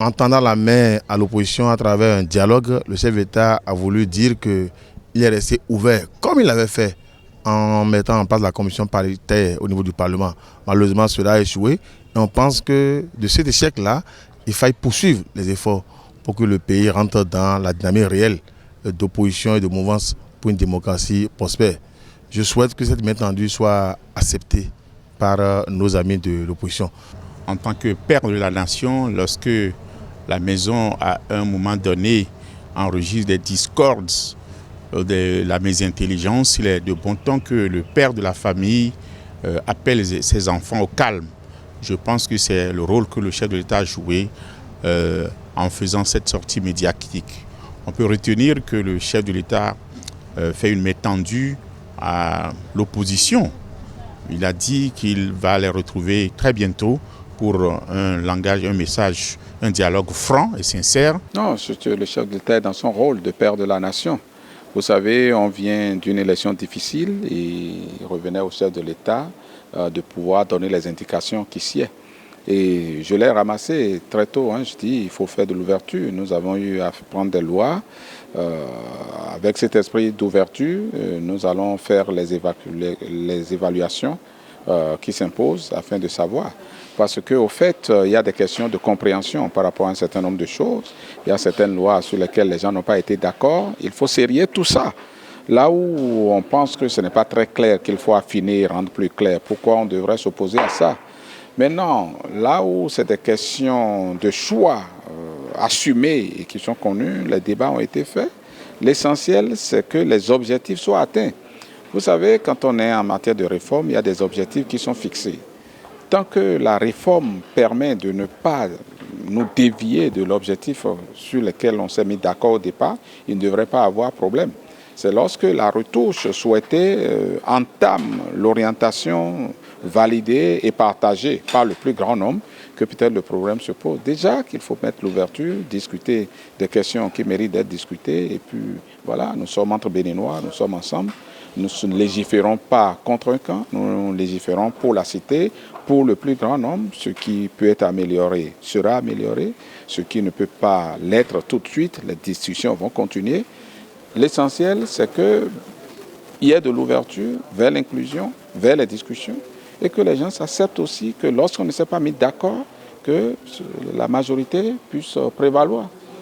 En tendant la main à l'opposition à travers un dialogue, le chef d'État a voulu dire qu'il est resté ouvert, comme il l'avait fait en mettant en place la commission paritaire au niveau du Parlement. Malheureusement, cela a échoué. Et on pense que de cet échec-là, il faille poursuivre les efforts pour que le pays rentre dans la dynamique réelle d'opposition et de mouvance pour une démocratie prospère. Je souhaite que cette main tendue soit acceptée par nos amis de l'opposition. En tant que père de la nation, lorsque la maison, à un moment donné, enregistre des discordes, de la mésintelligence, il est de bon ton que le père de la famille appelle ses enfants au calme. Je pense que c'est le rôle que le chef de l'État a joué en faisant cette sortie médiatique. On peut retenir que le chef de l'État fait une main tendue à l'opposition. Il a dit qu'il va les retrouver très bientôt pour un langage, un message, un dialogue franc et sincère. Non, le chef de l'État est dans son rôle de père de la nation. Vous savez, on vient d'une élection difficile et il revenait au chef de l'État de pouvoir donner les indications qui s'y est. Et je l'ai ramassé très tôt. Je dis, il faut faire de l'ouverture. Nous avons eu à prendre des lois. Avec cet esprit d'ouverture, nous allons faire les évaluations qui s'imposent afin de savoir. Parce qu'au fait, il y a des questions de compréhension par rapport à un certain nombre de choses. Il y a certaines lois sur lesquelles les gens n'ont pas été d'accord. Il faut serrer tout ça. Là où on pense que ce n'est pas très clair, qu'il faut affiner, rendre plus clair, pourquoi on devrait s'opposer à ça? Maintenant, là où c'est des questions de choix assumés et qui sont connus, les débats ont été faits. L'essentiel, c'est que les objectifs soient atteints. Vous savez, quand on est en matière de réforme, il y a des objectifs qui sont fixés. Tant que la réforme permet de ne pas nous dévier de l'objectif sur lequel on s'est mis d'accord au départ, il ne devrait pas avoir problème. C'est lorsque la retouche souhaitée entame l'orientation validée et partagée par le plus grand nombre que peut-être le problème se pose. Déjà qu'il faut mettre l'ouverture, discuter des questions qui méritent d'être discutées. Et puis voilà, nous sommes entre Béninois, nous sommes ensemble. Nous ne légiférons pas contre un camp, nous légiférons pour la cité, pour le plus grand nombre. Ce qui peut être amélioré sera amélioré. Ce qui ne peut pas l'être tout de suite, les discussions vont continuer. L'essentiel, c'est qu'il y ait de l'ouverture vers l'inclusion, vers les discussions, et que les gens s'acceptent aussi que lorsqu'on ne s'est pas mis d'accord, que la majorité puisse prévaloir.